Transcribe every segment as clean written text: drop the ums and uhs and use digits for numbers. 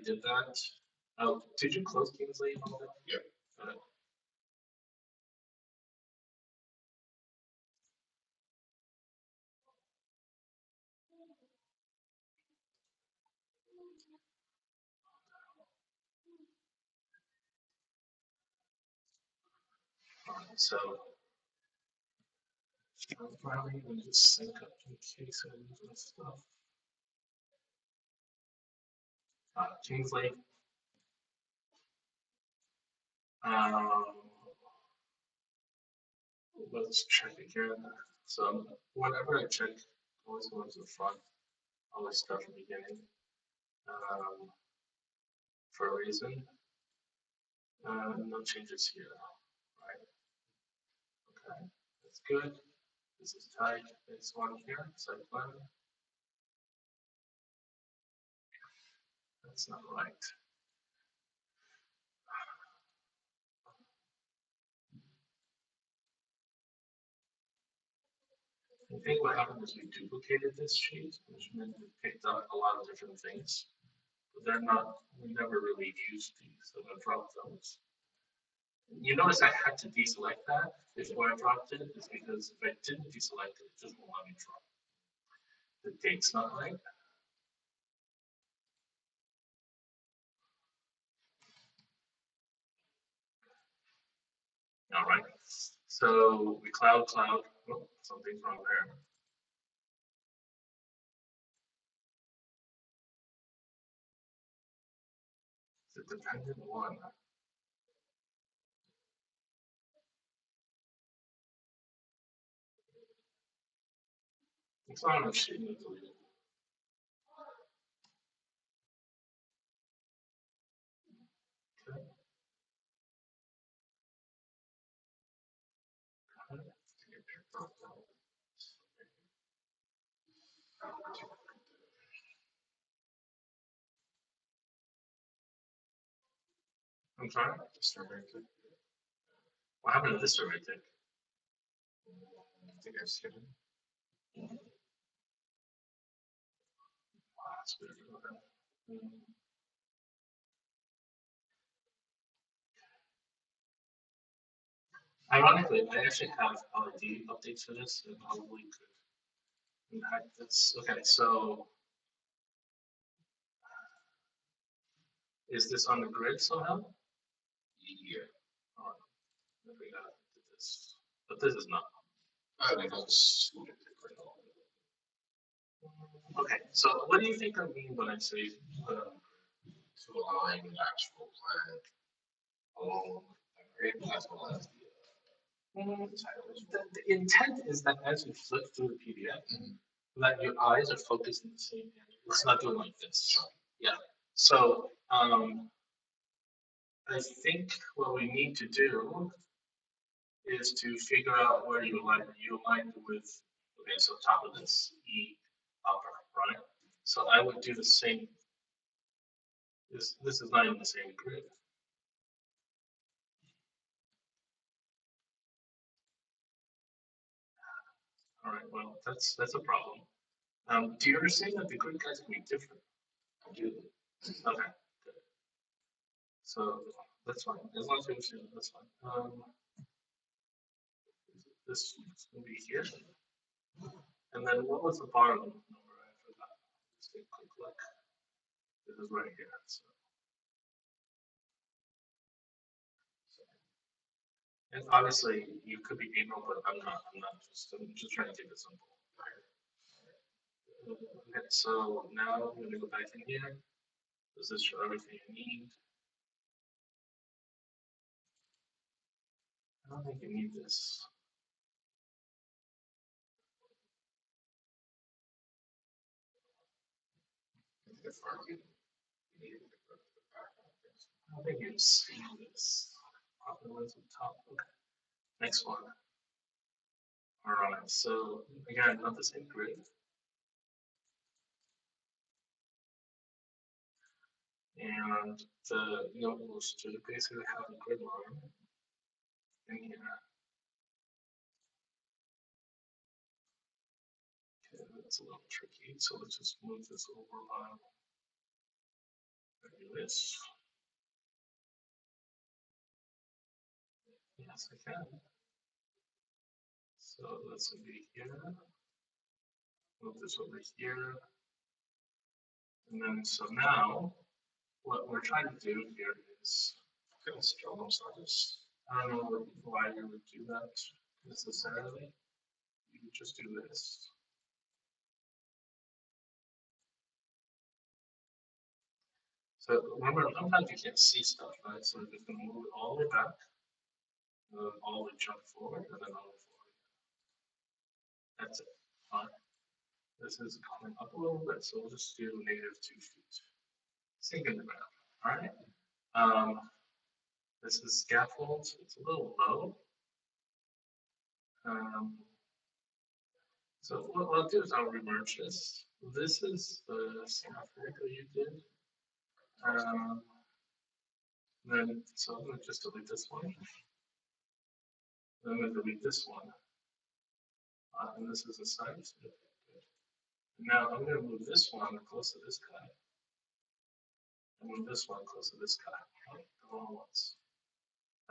did that. Oh, did you close Kingsley and all that? Yeah. So I'm finally going to just sync up in case I lose my stuff. Kingsley. Let's check again. So whenever I check, always go to the front. Always start from the beginning. For a reason. No changes here. Right. Okay. That's good. This is tight. This one here, side plan. That's not right. I think what happened is we duplicated this sheet, which meant we picked up a lot of different things. But they're not, we never really used these, so I dropped those. You notice I had to deselect that before I dropped it, is because if I didn't deselect it, it just won't let me drop. The date's not right. All right. So we cloud. Oh, something's wrong there. It's a dependent one. It's not enough sheet to delete it. Okay. I'm sorry. What happened to this survey tick? I think I've skipped it. Wow, that's weird. Okay. Ironically, I actually have LED updates for this, and probably could impact this. Okay, so is this on the grid somehow? Yeah. Oh, we gotta do this, but this is not. I think I'll just scoot it right now. Okay, so what do you think I mean when I say To align the actual plan along the grid as well as the intent is that as you flip through the PDF, that your eyes are focused in the same area. It's not doing like this. Yeah. So I think what we need to do is to figure out where you align. You align with, okay, so top of this E upper, right? So I would do the same. This is not in the same grid. All right, well, that's a problem. Do you understand that the grid guys can be different? I do. Okay, good. So that's fine. As long as you understand, that's fine. This is going to be here. And then what was the bottom number? I forgot. Let's take a quick look. This is right here. And obviously you could be April, but I'm just trying to keep it simple. Okay, so now I'm gonna go back in here. Does this show everything you need? I don't think you need this. I don't think you see this. Otherwise, on top. Okay. Next one. All right. So again, not the same grid. And the note was to basically have a grid line in here. Okay, that's a little tricky. So let's just move this over by. this? Yes, I can. So this will be here. Move this over here. And then, so now, what we're trying to do here is, Kind of strong massages. I don't know why you would do that necessarily. You would just do this. So remember, sometimes you can't see stuff, right? So we're just going to move it all the way back, and then all the way jump forward, and then all the way forward. That's it. Fine. This is coming up a little bit, so we'll just do -2 feet. Sink in the ground. All right. This is scaffold. It's a little low. So what I'll do is I'll remerge this. This is the scaffold that you did. Then so I'm going to just delete this one. Then I'm going to delete this one. And this is a site. Now I'm going to move this one close to this guy. And move this one close to this guy. Right? The wrong ones.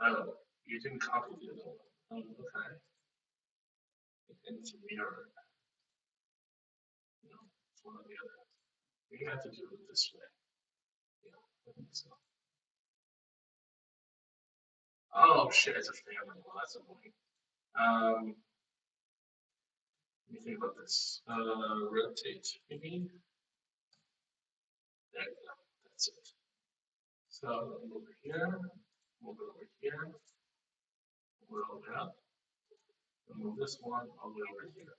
Oh, you didn't copy the other one. Oh, okay. And it's a mirror. No, it's one or the other. You have to do it this way. Yeah, I think so. Oh shit, it's a family. Well, that's annoying. Let me think about this. Rotate, maybe. There you go. That's it. So move over here, move it over here, move it all the way up, and move this one all the way over here.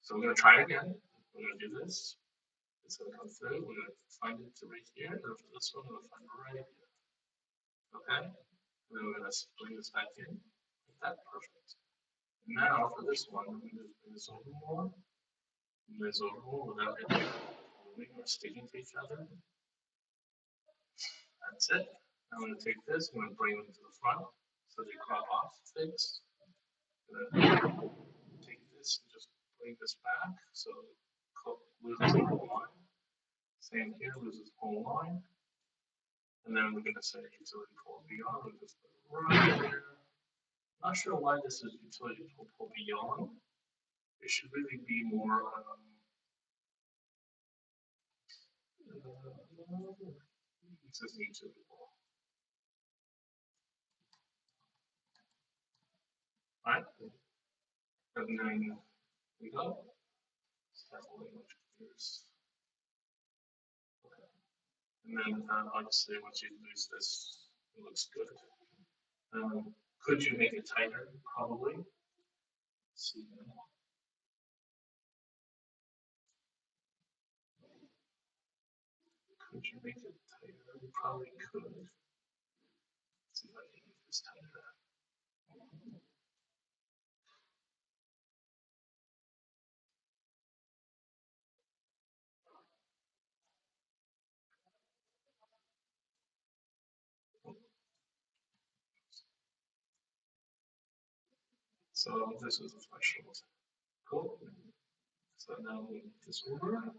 So I'm going to try again. We're going to do this. It's going to come through. We're going to find it to right here. And for this one, we're going to find it right here. Okay? And then we're going to bring this back in. That's perfect. Now for this one, I'm going to bring this over more. And this over more without it moving or sticking to each other. That's it. I'm going to take this, I'm going to bring them to the front so they crop off things. Take this and just bring this back so it loses the whole line. Same here, loses the whole line. And then we're going to say utility pull beyond. We'll just put it right there. Not sure why this is utility pull beyond. It should really be more existing utility pull. Right? And then we go. Scaffolding, which appears. Okay. And then obviously once you lose this, it looks good. Could you make it tighter? Probably. Let's see. Could you make it tighter? You probably could. Let's see if I can make this tighter. So this is a threshold. Cool. So now we move this over.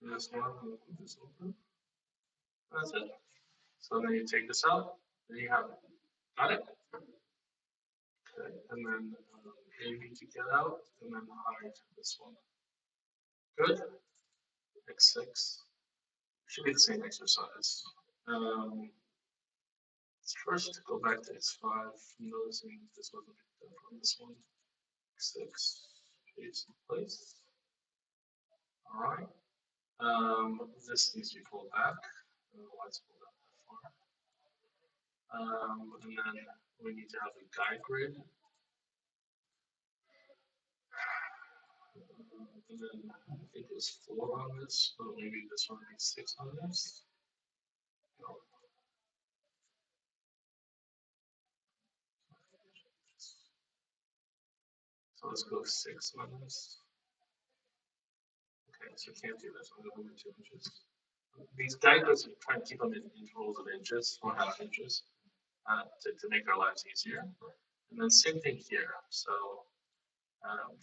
This one, we'll move this over. That's it. So then you take this out, there you have it. Got it? Okay, and then maybe to get out, and then hide this one. Good. X6. Should be the same exercise. Let's first go back to X5, noticing this wasn't picked up on this one. X6, paste in place. All right. This needs to be pulled back. I don't know why it's pulled out that far. And then we need to have a guide grid. And then I think it was 4 on this, but maybe this one would be 6 on this. No. So let's go 6 on this. Okay, so you can't do this. I'm going to move it 2 inches. These guide grids, we try to keep them in intervals of inches or half inches to make our lives easier. And then same thing here. So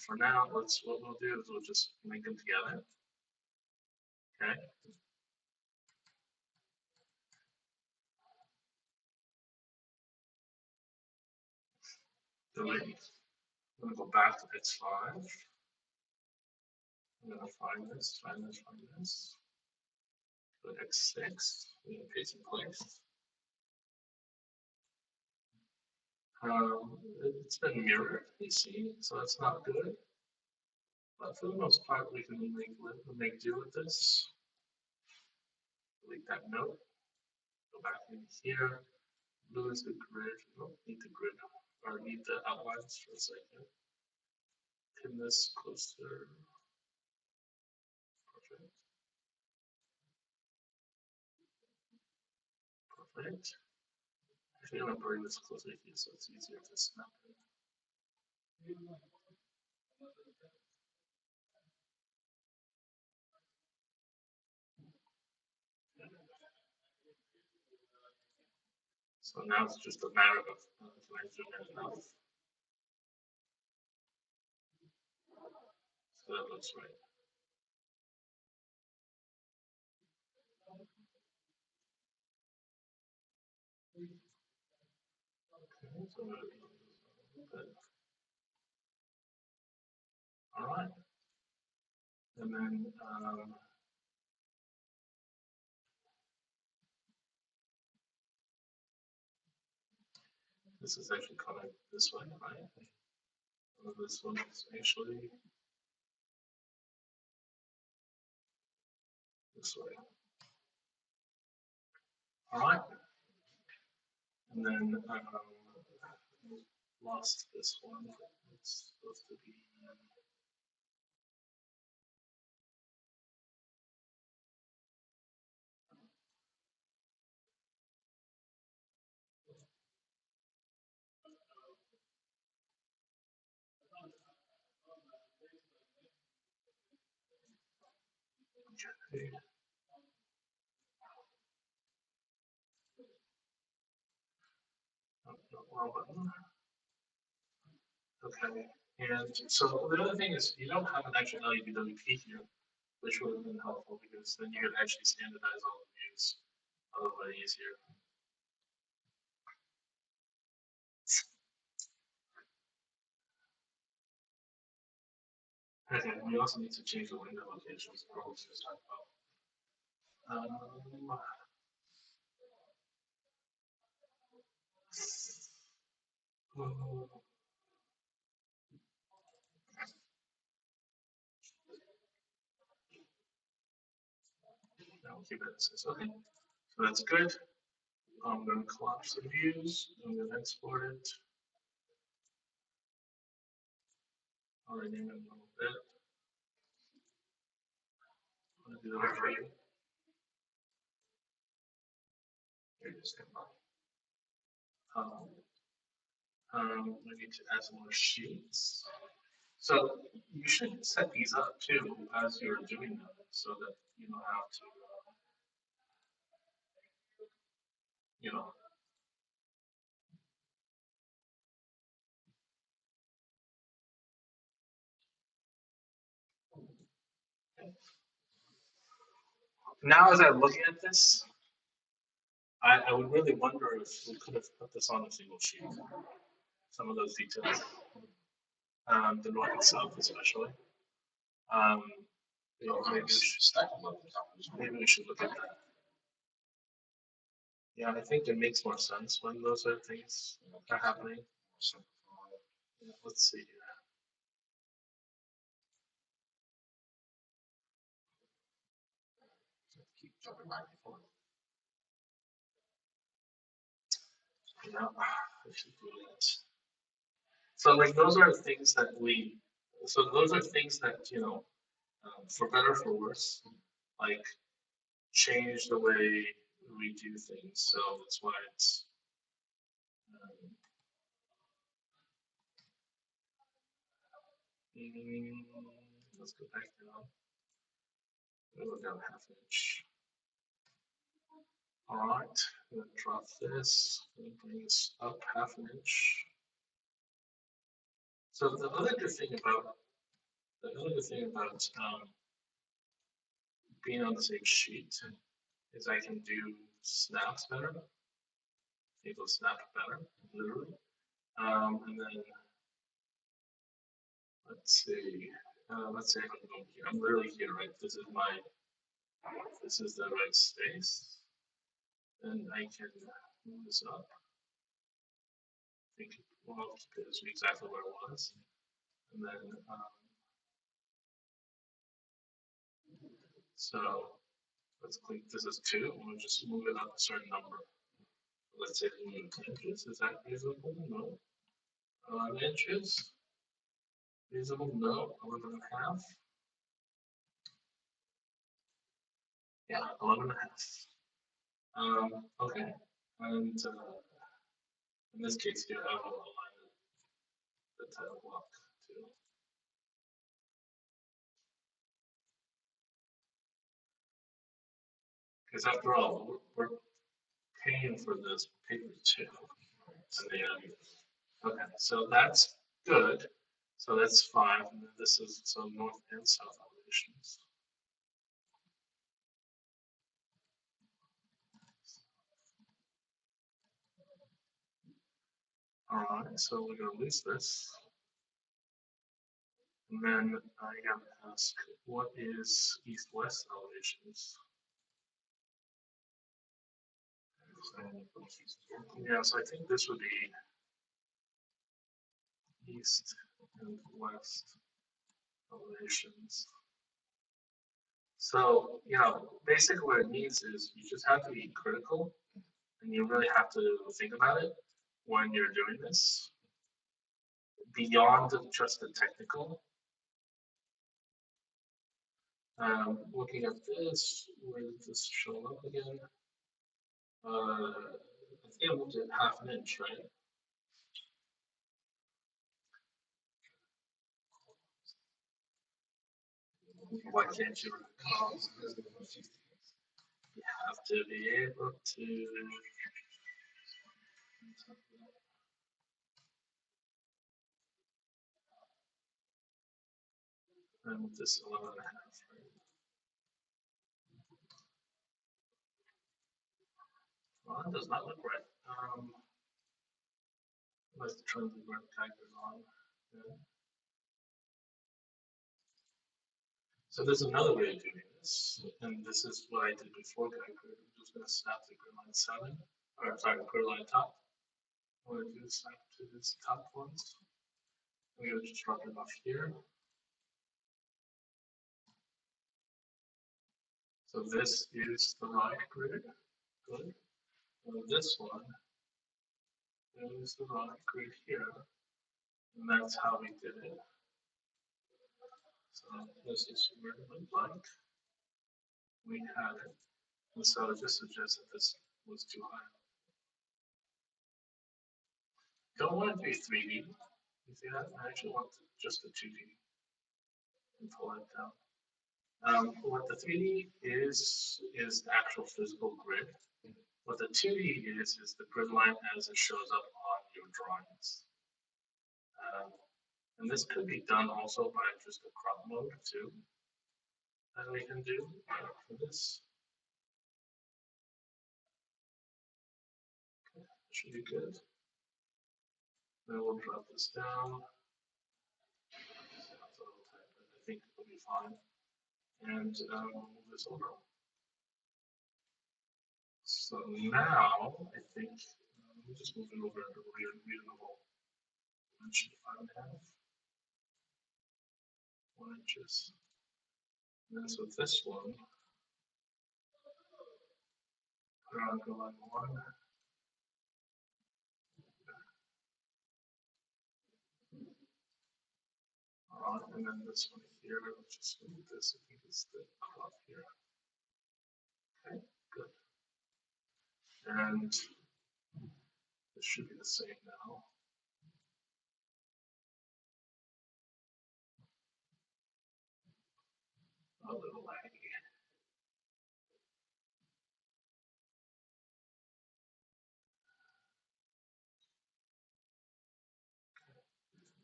for now, what we'll do is we'll just link them together. Okay. Delete. I'm going to go back to X5. I'm going to find this, find this, find this. Go to X6. I'm going to paste in place. It's been mirrored, you see, so that's not good. But for the most part, we can make do with this. Delete that note. Go back in here. Blue is the grid. We don't need the grid, or need the outlines for a second. Pin this closer. Perfect. Perfect. Actually, I'm going to bring this closer here so it's easier to snap it. So now it's just a matter of can I zoom in enough? So that looks right. Okay, so good. All right. And then this is actually coming this way, right? This one is actually this way. All right. And then lost this one. It's supposed to be. Okay. Wrong button. Okay. And so the other thing is you don't have an actual LADWP here, which would have been helpful because then you could actually standardize all the views a little bit easier. Okay, we also need to change the window locations. We'll just talk about. Now keep it as is. Okay, so that's good. I'm going to collapse the views. I'm going to export it. I'll rename it a little bit. I'm going to do that for you. Here it is. We need to add some more sheets. So you should set these up too as you're doing them so that you don't have to, you know. Now, as I'm looking at this, I would really wonder if we could have put this on a single sheet. Some of those details, the north and south especially. Um, you know, maybe we should look at that. Yeah, I think it makes more sense when those are things are happening. Let's see here. Keep jumping back and forth. Yeah, I should do that. So like those are things that those are things that, you know, for better or for worse, like change the way we do things. So that's why it's um, let's go back down. We'll go down half inch. All right, I'm gonna drop this and bring this up half an inch. So the other good thing about being on the same sheet is I can do snaps better. People snap better, literally. And then let's see. Let's say I'm going here. I'm literally here, right? This is the right space. And I can move this up. I think well, keep it exactly where it was. And then so let's click. This is 2. And we'll just move it up a certain number. Let's say we move 10 inches. Is that reasonable? No. 11 inches. Reasonable? No. 11 and a half. Yeah, 11 and a half. Okay. And in this case here, I will align the title block too. Because after all, we're paying for this paper too. Okay, so that's good. So that's 5. And then this is so north and south elevations. All right, so we're going to lose this. And then I got to ask, what is east-west elevations? Yeah, so I think this would be east and west elevations. So, basically what it means is you just have to be critical and you really have to think about it when you're doing this beyond just the technical. Looking at this, where did this show up again? I think I moved it half an inch, right? Why can't you? You have to be able to. And this 11 and a half, right? Well, that does not look right. Let's try to where the calculator on. Yeah. So there's another way of doing this, and this is what I did before calculator. I'm just going to snap the grid line 7, or sorry, grid line top. I'm going to do snap to this top ones. I'm going to just drop it off here. So this is the right grid. Good. And this one is the right grid here. And that's how we did it. So this is where it looked like. We had it. And so it just suggests that this was too high. Don't want to do 3D. You see that? I actually want just the 2D and pull it down. What the 3D is the actual physical grid. What the 2D is the grid line as it shows up on your drawings. And this could be done also by just a crop mode too. That we can do for this. Okay, should be good. Then we'll drop this down. I think it'll be fine. And we'll move this over. So now I think we'll just move it over to reasonable. 5.5. 1 inches. And then so this one, put on go line 1. And then this one here, let's just move this. I think it's the top here. Okay, good. And this should be the same now. A little laggy.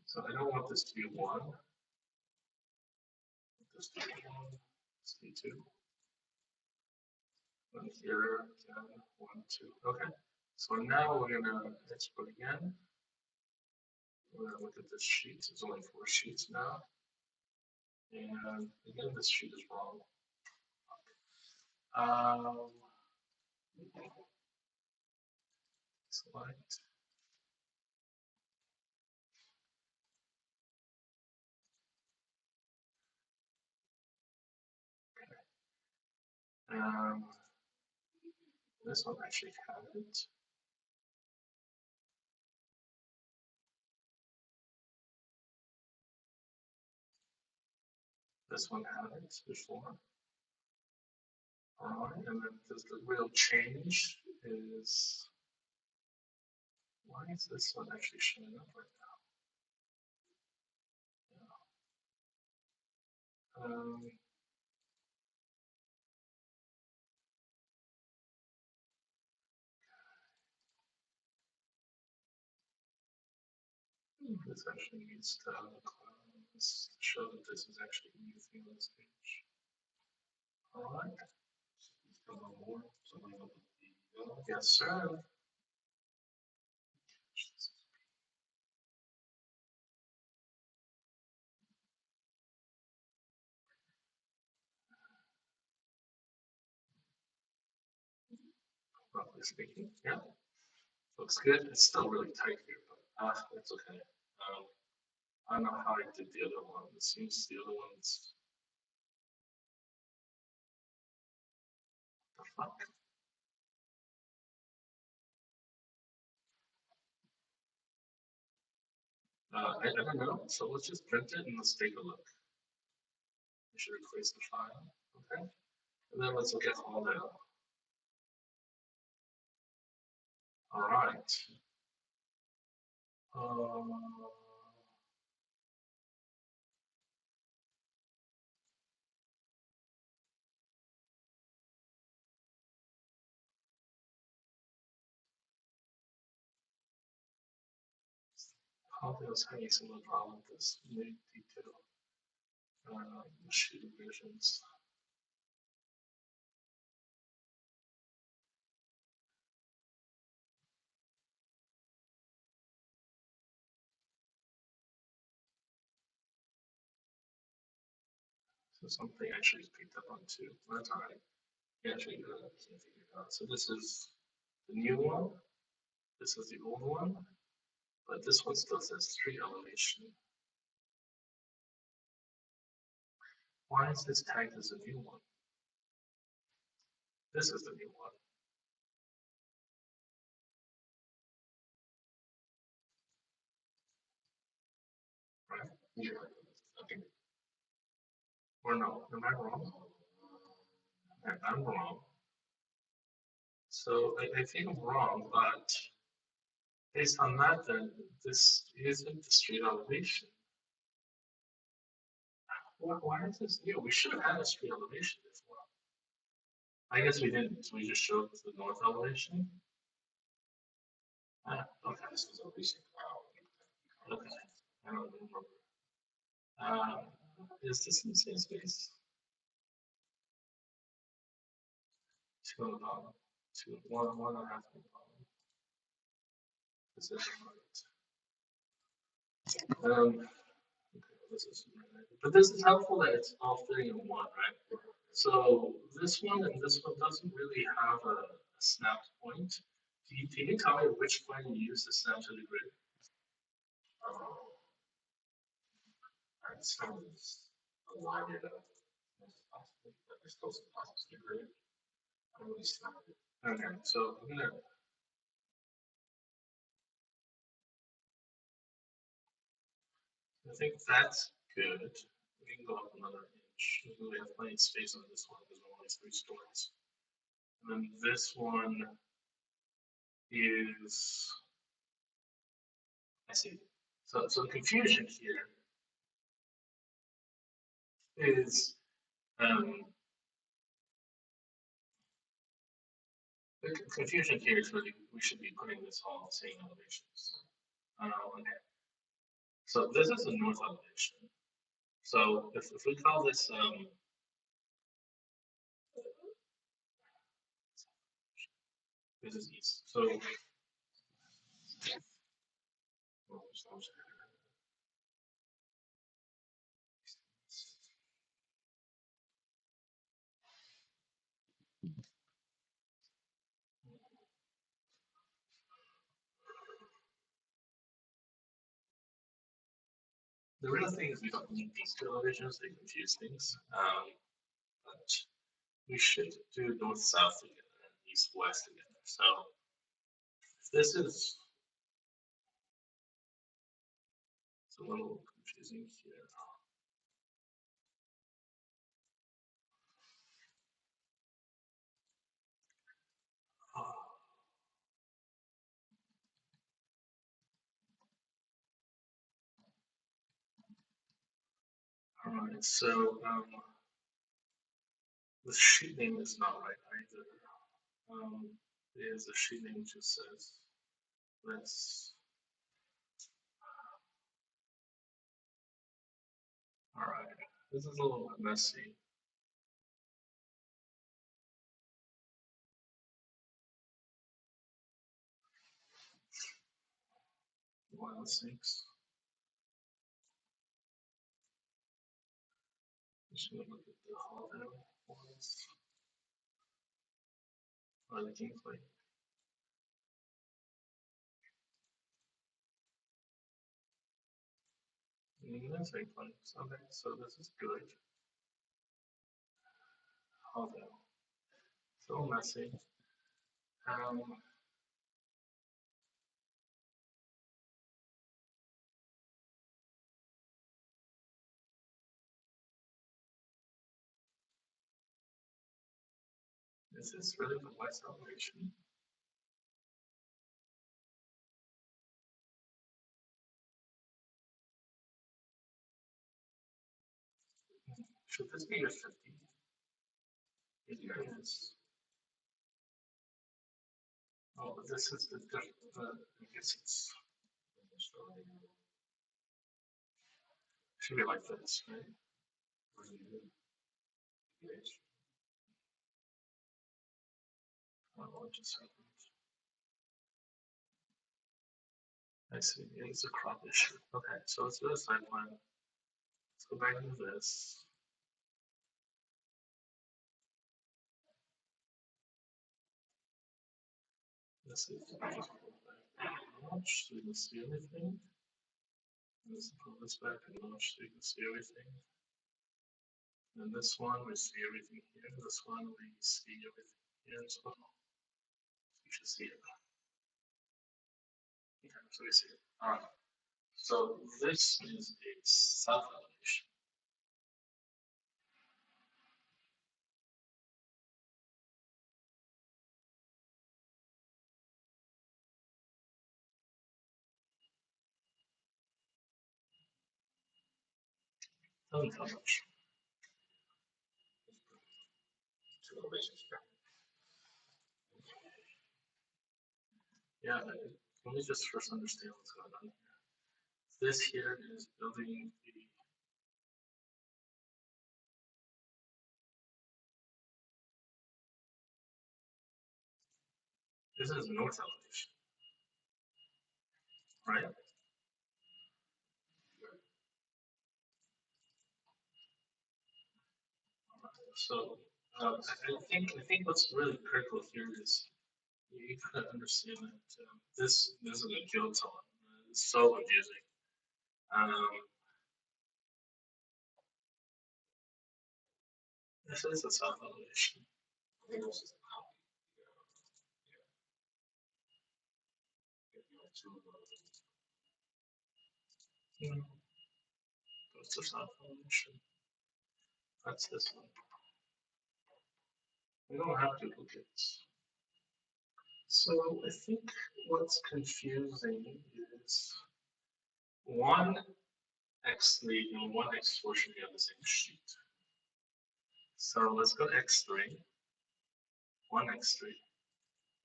So I don't want this to be 1. This to be 1. This to be 2. And here again, 1, 2. Okay. So now we're gonna export again. We're gonna look at this sheet. There's only 4 sheets now. And again, this sheet is wrong. Select. This one actually had it. This one had it before. Alright, and then the real change is, why is this one actually showing up right now? This actually needs to show that this is actually a new thing on this page. Alright. Yes, sir. Roughly speaking, yeah. Looks good. It's still really tight here, but it's okay. I don't know how I did the other one. It seems the other one's the fuck. I don't know. So let's just print it and let's take a look. I should replace the file. Okay. And then let's look at all that. All right. Probably was having similar problem with this new detail sheet revisions. So something actually picked up on too. That's all right. Actually, can't figure it out. So this is the new one. This is the old one, but this one still says street elevation. Why is this tagged as a new one? This is the new one. Right? Yeah. Okay. Or no, am I wrong? I'm wrong. So I think I'm wrong, but based on that, then this isn't the street elevation. Why is this new? We should have had a street elevation before. I guess we didn't. We just showed the north elevation. Okay. This was a recent file. Okay. I don't remember. Is this in the same space? Two on the bottom. Two, one and a half on the bottom. Position right. Okay, this is, but this is helpful that it's all fitting in one, right? So this one and this one doesn't really have a snapped point. Can you tell me which point you use to snap to the grid? So align it up as possible, but there's still some possible to the grid. I really snap it. Okay, so I'm gonna. I think that's good. We can go up another inch. We have plenty of space on this one because we're only 3 stories. And then this one is, I see. So the confusion here is the confusion here is really we should be putting this all in the same elevations. Okay. So this is the north elevation. So if we call this This is east. So the real thing is we don't need these two elevations, they confuse things. But we should do north-south together and east-west together. So this is it's a little confusing here. All right, so the sheet name is not right either. Is the sheet name just says this. All right, this is a little bit messy. Wild sinks. Just gonna look at the hollow ones. Or the gameplay. That's very fun. Okay, so this is good. Hollow. So messy. Um, this is really the west elevation. Should this be a 50? It is. Oh, but this is the different, I guess it's, should be like this, right? Oh, just I see, it's a crop issue. Okay, so let's do a side plan. Let's go back into this. This is just notch so you can see everything. Let's pull this back a notch so you can see everything. And this one, we see everything here. This one, we see everything here as well. You should see it. Okay, so we see it. All right. So this is a south elevation. Doesn't tell much. Two elevations here. Yeah, let me just first understand what's going on here. This here is building the this is north elevation, right? So I think what's really critical here is you gotta understand that this is a kiloton. It's so confusing. Um, this is a south elevation. I think this is a copy. Hmm. That's the south elevation. That's this one. We don't have duplicates. So I think what's confusing is one x3 and one x4 should be on the same sheet. So let's go x3, one x3,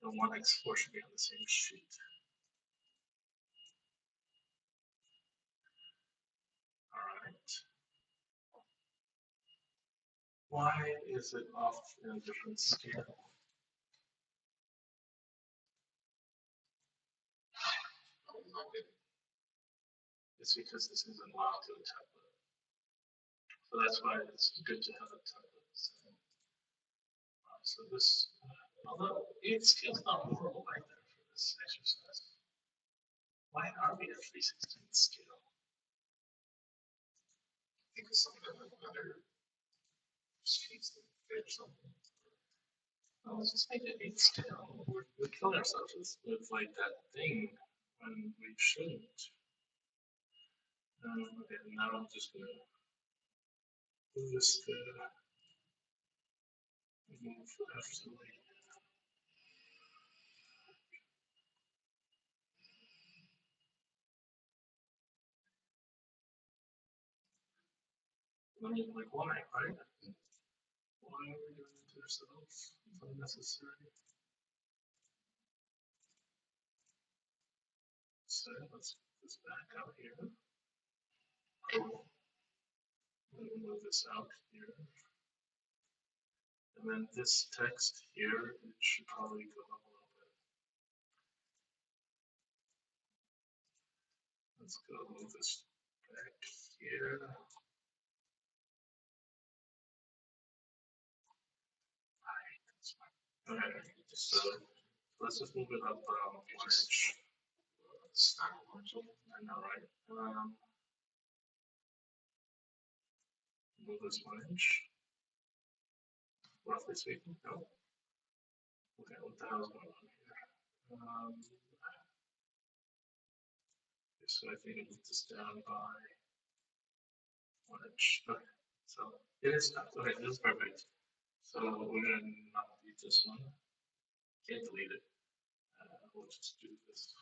and one x4 should be on the same sheet. All right. Why is it off in a different scale? not getting. It's because this isn't locked to a template. So that's why it's good to have a template. So this, although it's not horrible right there for this exercise. Why are we at 3/16 scale? I think it's something like other sheets that fit something. Well, let's just make it 8 scale. We're killing ourselves with like that thing when we shouldn't. Okay, now I'm just gonna move this to move F to like. I mean, like why, right? Why are we doing it to ourselves? It's unnecessary. So let's put this back out here. Move this out here. And then this text here, it should probably go up a little bit. Let's go move this back here. Okay, so let's just move it up 1 inch. Stack a bunch of I know, right? Move this 1 inch. Roughly speaking, no. Okay, what the hell is going on here? So I think I move this down by 1 inch. Okay, so it is stuck. Okay, this is perfect. So we're gonna not delete this one. Can't delete it. We'll just do this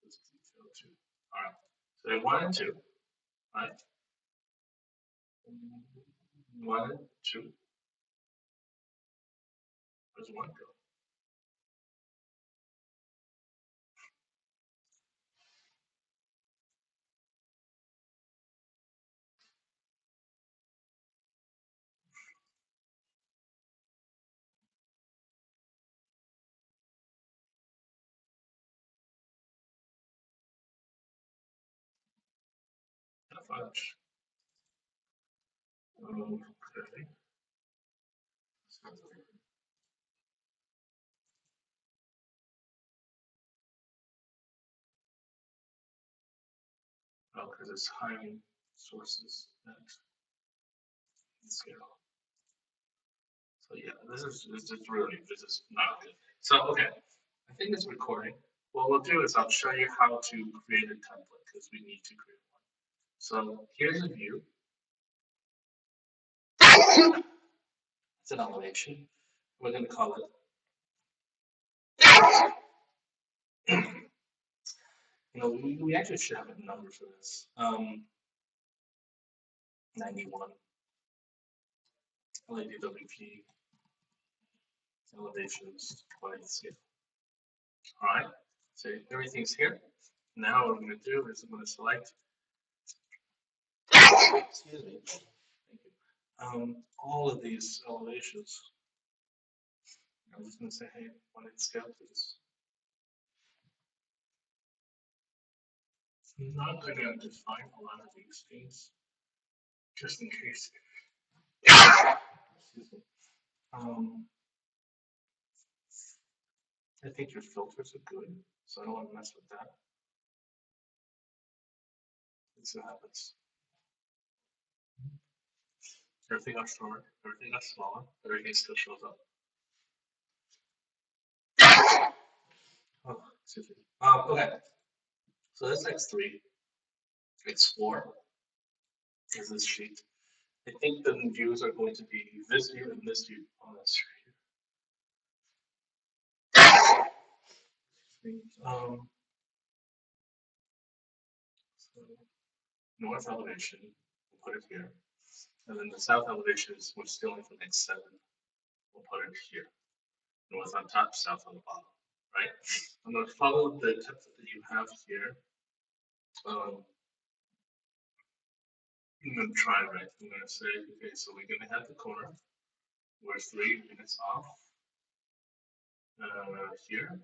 detail too. All right. So 1 and 2. Right. 1 and 2. Where's 1 go? Fudge. Okay. Oh, because it's hiding sources at scale. So yeah, this is not good. So okay, I think it's recording. What we'll do is I'll show you how to create a template because we need to create one. So here's a view. It's an elevation. We're going to call it. We actually should have a number for this. 91 LADWP elevations by scale. All right, so everything's here. Now what I'm going to do is I'm going to select. Excuse me. Thank you. All of these elevations. I'm just going to say, hey, 1 inch scale, please. I'm not going to define a lot of these things, just in case. Excuse me. I think your filters are good, so I don't want to mess with that. Let's see what happens. Everything got shorter, everything got smaller, everything still shows up. Oh, excuse me. Okay. So this X3, X4 is this sheet. I think the views are going to be this view and this view on this sheet. So north elevation, we'll put it here. And then the south elevation is we're stealing from X7. We'll put it here. North on top, south on the bottom, right? I'm going to follow the template that you have here. I'm going to try, right? I'm going to say, okay, so we're going to have the corner. We're 3 units off. Here.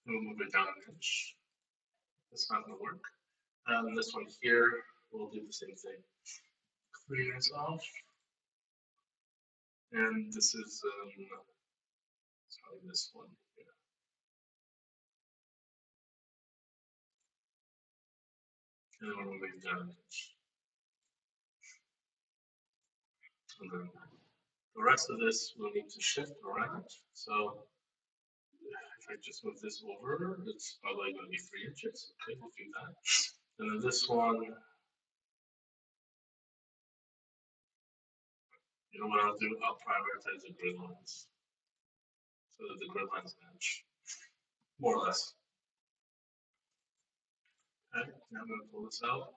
We'll move it down an inch. That's not going to work. This one here, we'll do the same thing. Clear this off. And this is sorry, this one here. And then we're moving down an inch. And then the rest of this we'll need to shift around. So if I just move this over, it's probably going to be 3 inches. Okay, we'll do that. And then this one, you know what I'll do? I'll prioritize the grid lines so that the grid lines match, more or less. Okay, now I'm going to pull this out.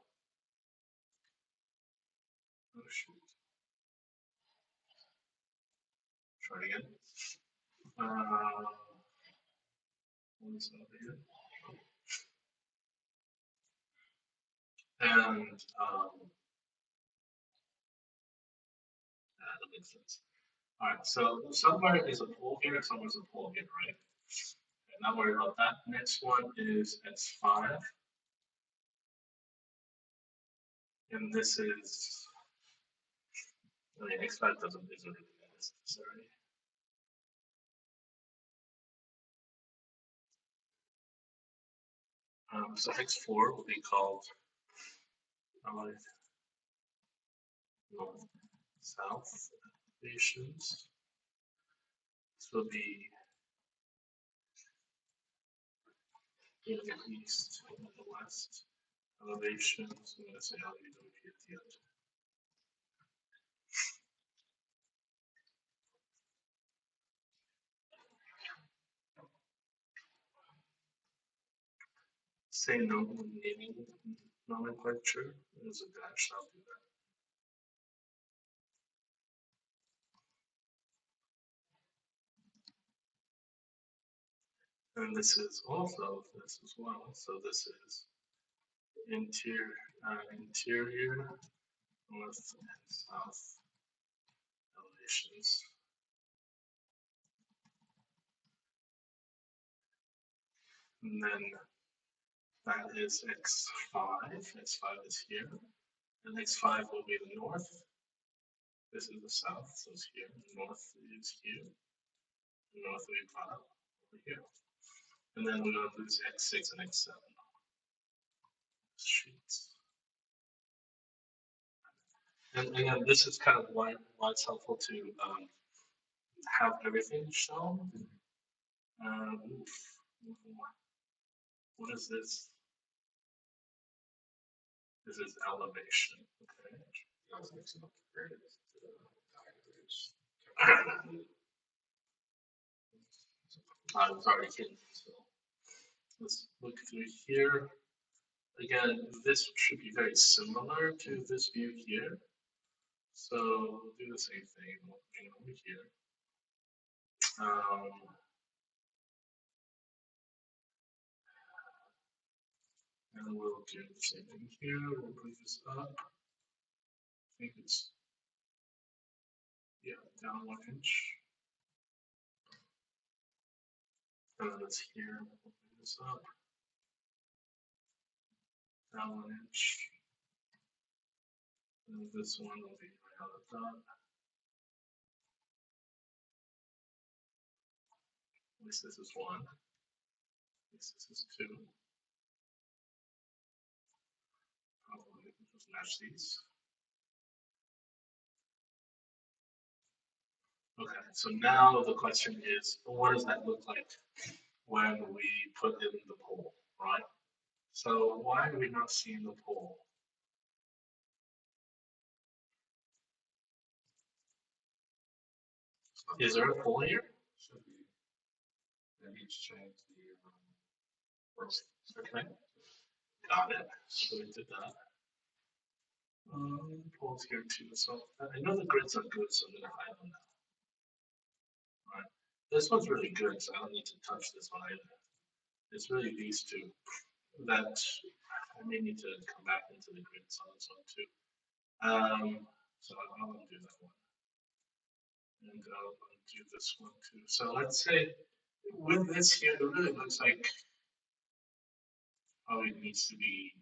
Oh, shoot. Try it again. What's over here? And that makes sense. All right, so somewhere is a pole here, somewhere's a pole here, right? Okay, not worry about that. Next one is x5. And this is, I mean, x5 isn't really necessary. So x4 will be called north, south elevations. This will be in the east and the west elevations. I'm going to say LADWP at the end. Say no naming nomenclature. There's a dash, I'll do that. And this is also this as well. So this is interior north and south elevations. And then that is x5. x5 is here. And x5 will be the north. This is the south, so it's here. North is here. North will be brought up over here. And then we're going to lose x6 and x7. Sheets. And again, this is kind of why it's helpful to have everything shown. What is this? This is elevation. Okay. I was mixing up the grades to the diagrams. I was already kidding. So let's look through here. Again, this should be very similar to this view here. So we'll do the same thing over here. And we'll do the same thing here. We'll bring this up. I think it's, yeah, down 1 inch. And then it's here. We'll bring this up. Down 1 inch. And this one will be right on the top. At least this is 1. At least this is 2. Probably just match these. Okay, so now the question is, what does that look like when we put in the pole, right? So why are we not seeing the pole? Is there a pole here? Should be. Maybe change the first. Okay, got it. So we did that. Poles here too. So I know the grids are good, so I'm gonna hide them now. All right. This one's really good, so I don't need to touch this one either. It's really these two that I may need to come back into the grids on this one too. So I'm gonna do that one. And I'll do this one too. So let's say with this here, it really looks like how it needs to be.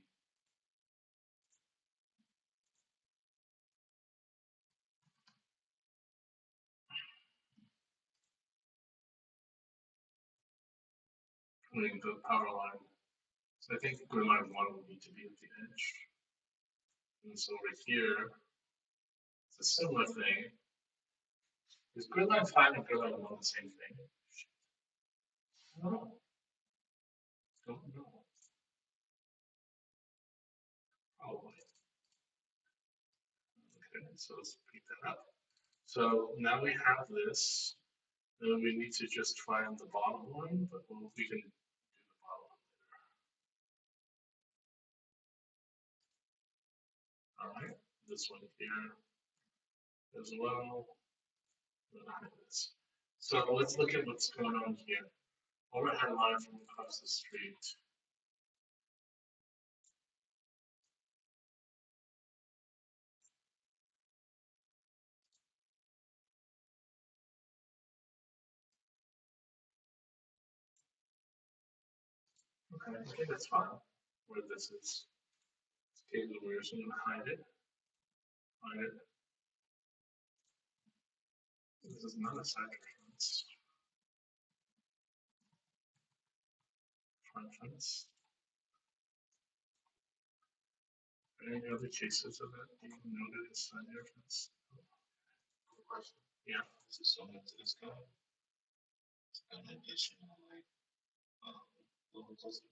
Putting the power line. So I think grid line 1 would need to be at the edge. And so over here, it's a similar thing. Is grid line 5 and grid line 1 the same thing? No. Don't know. Probably. Okay, so let's pick that up. So now we have this. Then we need to just find the bottom one, but we can do the bottom one later. All right, this one here as well. So let's look at what's going on here. Overhead line from across the street. Okay, I think that's fine. Where this is. Okay, we're just going to hide it. Hide it. This is not a side reference. Front fence. Any other cases of that being noted as side reference? Yeah. This is so much to this guy. It's an additional like little closer.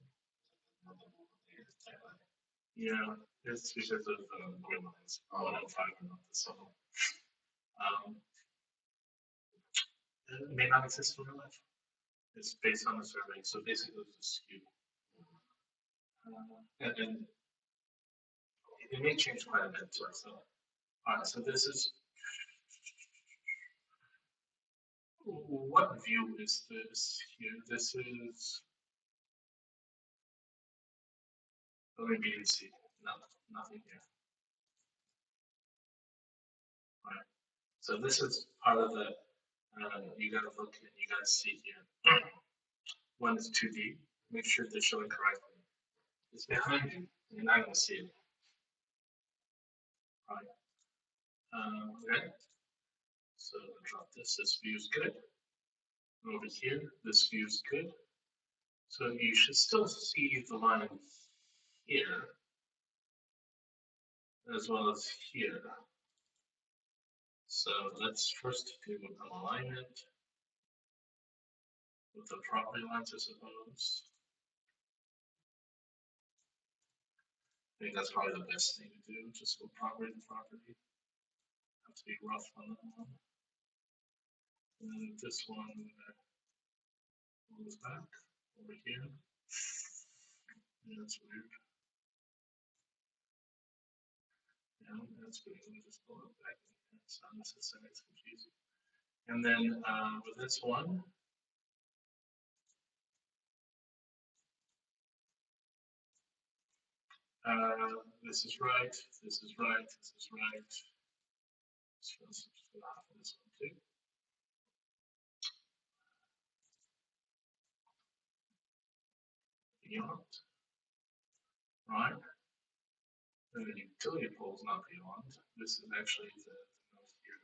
Another one here. Yeah, it's because of grid lines. 1 and 5 are not the same. It may not exist in real life. It's based on the survey, so basically it's a skew. And it may change quite a bit too. So, all right, so this is what view is this here? This is let me B and C. No, nothing here. All right. So this is part of the you gotta look and you gotta see here. One is 2D. Make sure they're showing correctly. It's behind you. You're not gonna see it. All right. Okay. So drop this. This view is good. Over here, this view is good. So you should still see the line here as well as here. So let's first do an alignment with the property lines, I suppose. I think that's probably the best thing to do. Just go property to property. Have to be rough on that one. And then this one goes back over here. Yeah, that's weird. Yeah, that's weird. Let me just pull it back. It's unnecessary. It's confusing. And then with this one, this is right, this is right, this is right. So let's just go off of this one too. Beyond, right? And the utility pole is not beyond. This is actually the node here.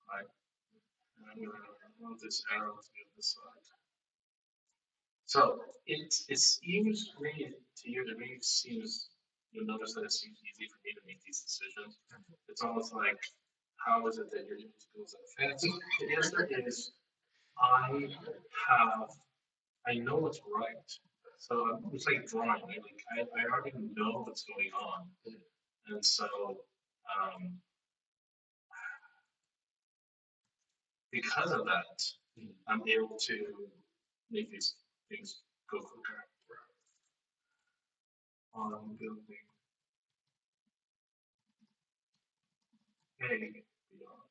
Right? And I'm going to move this arrow to the other side. So it seems to you, to me, it seems, you'll notice that it seems easy for me to make these decisions. It's almost like, how is it that you're doing schools that fancy? The answer is, I know what's right. So it's like drawing, right? Like I already know what's going on. And so because of that, I'm able to make these things go quicker. On building A beyond.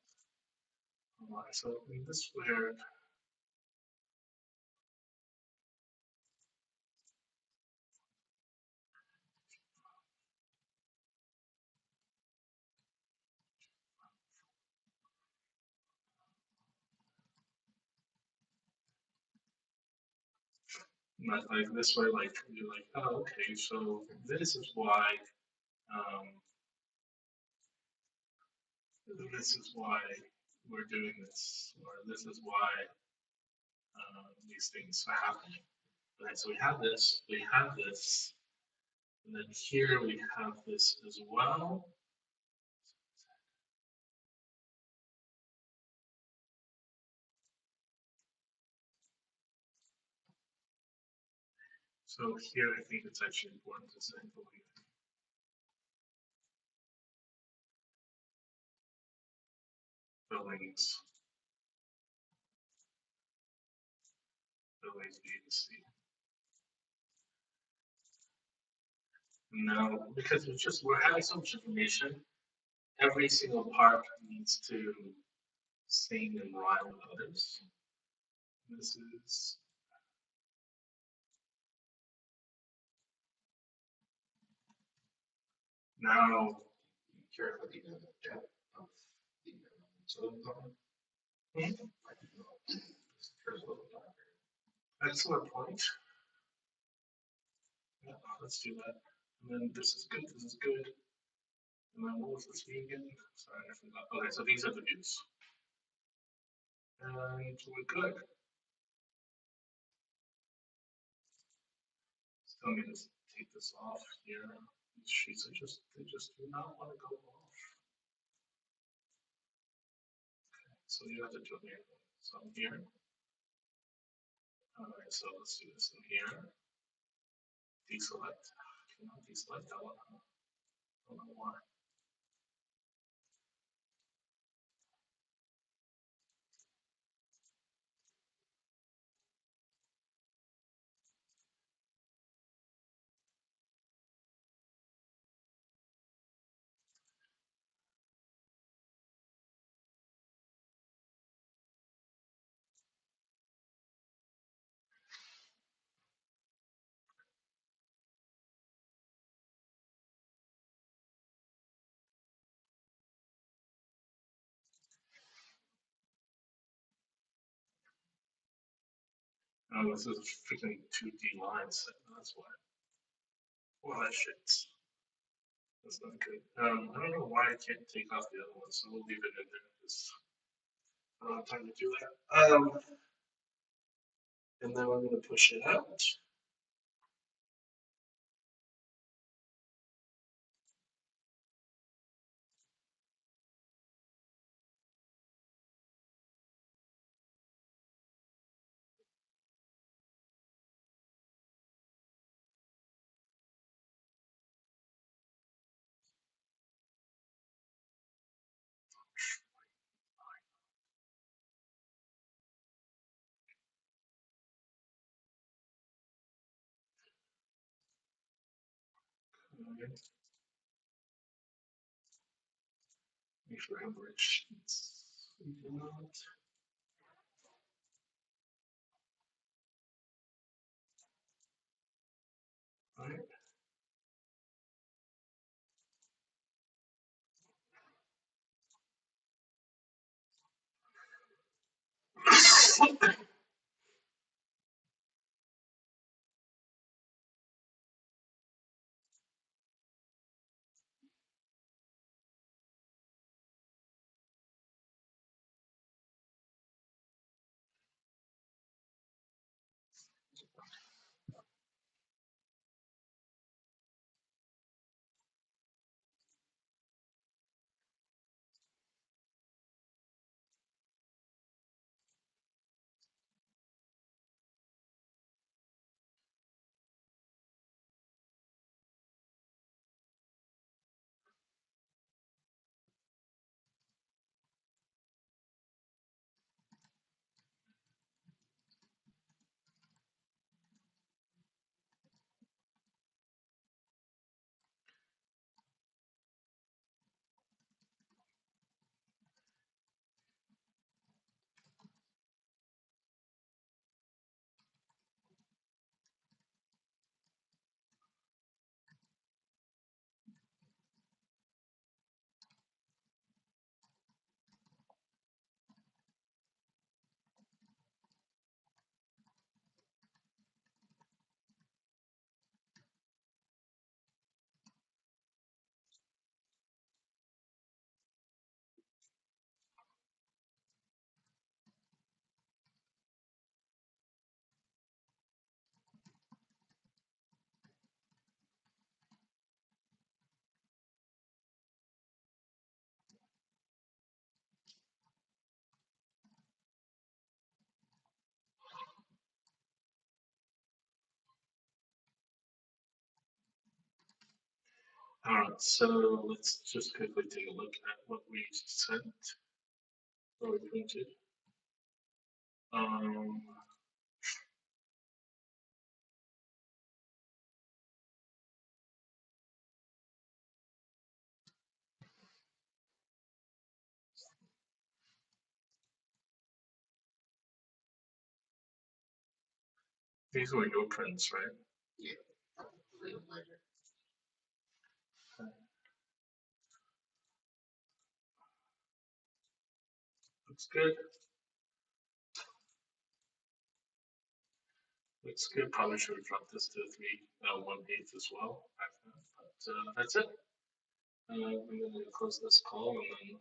Alright, so in this where like this way, like you're like, oh, okay, so this is why, um, this is why we're doing this, or this is why these things are happening. Right? So we have this, and then here we have this as well. So here I think it's actually important to say billings, billings B to C. Now, because we're having so much information, every single part needs to sing and rhyme with others. This is now. Care for the depth of the zone. Hmm? Here's a little darker. Excellent point. Yeah, let's do that. And then this is good. This is good. And then what was this again? Sorry, I forgot. Okay, so these are the views. And we're good. So let me just take this off here. These sheets are they just do not want to go off. So you have to do it here. So I'm here. All right, so let's do this in here. Deselect. Cannot deselect that one. I don't know why. Oh, this is freaking 2D lines. That's why. Well, that shit. That's not good. I don't know why I can't take off the other one, so we'll leave it in there because I don't have time to do that. And then we're going to push it out. Make sure I have the right sheets. We do not. All right. Alright, so let's just quickly take a look at what we sent or we printed. Um, these were your prints, right? Yeah. Read them later. Looks good. Looks good. Probably should have dropped this to 3 1/8 as well. But that's it. I'm going to close this call and then